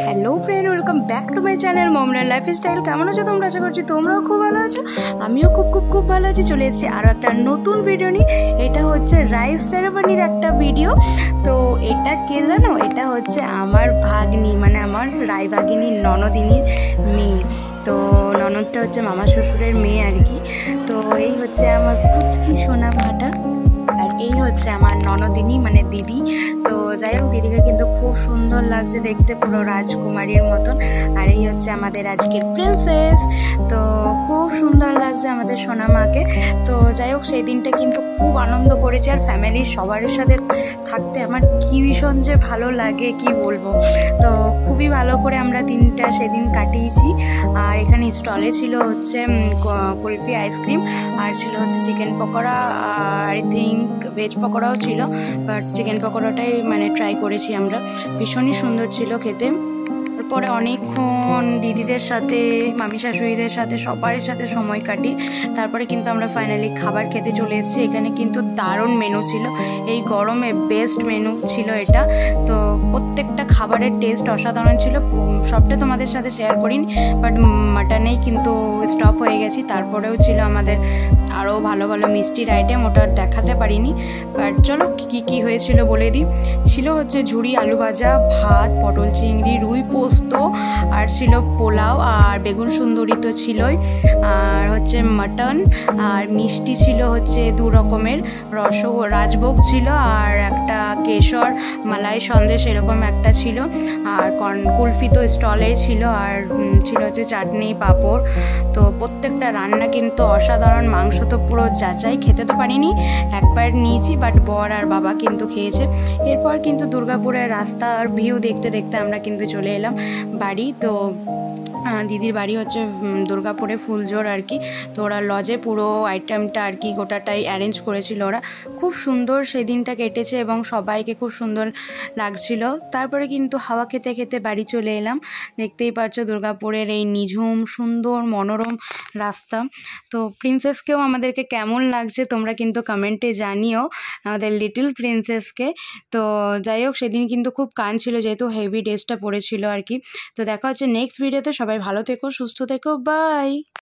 Hello friend, welcome back to my channel মমরান lifestyle. কেমন আছো তোমরা? আশা করছি তোমরাও খুব ভালো আছো, আমিও খুব ভালো আছি। চলে এসেছি আরও একটা নতুন ভিডিও নিয়ে। এটা হচ্ছে রাইস সেরেমনির একটা ভিডিও। তো এটা কে জানো? এটা হচ্ছে আমার ভাগ্নি, মানে আমার রায় ভাগিনীর ননদিনীর মেয়ে। তো ননদটা হচ্ছে মামা শ্বশুরের মেয়ে আর কি। তো এই হচ্ছে আমার পুচকি সোনা ভাটা, আর এই হচ্ছে আমার ননদিনী মানে দিদি। তো যাই হোক, দিদিকে কিন্তু খুব সুন্দর লাগছে দেখতে, পুরো রাজকুমারীর মতন। আর এই হচ্ছে আমাদের আজকের প্রিন্সেস। তো খুব সুন্দর লাগছে আমাদের সোনা মাকে। তো যাই হোক, সেই দিনটা কিন্তু খুব আনন্দ করেছি, আর ফ্যামিলির সবার সাথে থাকতে আমার কী ভীষণ যে ভালো লাগে কি বলবো। তো খুবই ভালো করে আমরা দিনটা সেদিন কাটিয়েছি। আর এখানে স্টলে ছিল হচ্ছে কুলফি আইসক্রিম, আর ছিল হচ্ছে চিকেন পকোড়া, আর আই থিঙ্ক ভেজ পকোড়াও ছিল, বাট চিকেন পকোড়াটাই মানে ট্রাই করেছি আমরা। ভীষণই সুন্দর ছিল খেতে। তারপরে অনেকক্ষণ দিদিদের সাথে, মামি শাশুড়িদের সাথে, সবার সাথে সময় কাটি। তারপরে কিন্তু আমরা ফাইনালি খাবার খেতে চলে এসেছি। এখানে কিন্তু দারুণ মেনু ছিল, এই গরমে বেস্ট মেনু ছিল এটা। তো প্রত্যেকটা খাবারের টেস্ট অসাধারণ ছিল। সবটা তোমাদের সাথে শেয়ার করিনি, বাট মাটনেই কিন্তু স্টপ হয়ে গেছি। তারপরেও ছিল আমাদের আরও ভালো ভালো মিষ্টির আইটেম, ওটা দেখাতে পারিনি। বাট চলো কী হয়েছিল বলে দিই। ছিল হচ্ছে ঝুড়ি আলু ভাজা, ভাত, পটল চিংড়ি, রুই পোস্ত, আর ছিল পোলাও, আর বেগুন সুন্দরী তো ছিলই, আর হচ্ছে মাটন, আর মিষ্টি ছিল হচ্ছে 2 রকমের, রাজভোগ ছিল, আর একটা কেশর মালাই সন্দেশ এরকম একটা ছিল, আর কুলফি তো স্টলেই ছিল, আর ছিল হচ্ছে চাটনি পাঁপড়। তো প্রত্যেকটা রান্না কিন্তু অসাধারণ। মাংস তো পুরো যাচাই, খেতে তো পারিনি, একবার নিয়েছি, বাট বর আর বাবা কিন্তু খেয়েছে। এরপর কিন্তু দুর্গাপুরের রাস্তার ভিউ দেখতে দেখতে আমরা কিন্তু চলে এলাম বাড়ি। তো দিদির বাড়ি হচ্ছে দুর্গাপুরে ফুলজোর আর কি। তো ওরা লজে পুরো আইটেমটা আর কি গোটাটাই অ্যারেঞ্জ করেছিল ওরা। খুব সুন্দর সেদিনটা কেটেছে এবং সবাইকে খুব সুন্দর লাগছিল। তারপরে কিন্তু হাওয়া খেতে খেতে বাড়ি চলে এলাম। দেখতেই পাচ্ছ দুর্গাপুরের এই নিঝুম সুন্দর মনোরম রাস্তা। তো প্রিন্সেসকেও আমাদেরকে কেমন লাগছে তোমরা কিন্তু কমেন্টে জানিও, আমাদের লিটল প্রিন্সেসকে। তো যাই হোক, সেদিন কিন্তু খুব কাঁদছিল যেহেতু হেভি ড্রেসটা পরেছিল আর কি। তো দেখা হচ্ছে নেক্সট ভিডিওতে। সবাই ভালো থেকো, সুস্থ থেকো, বাই।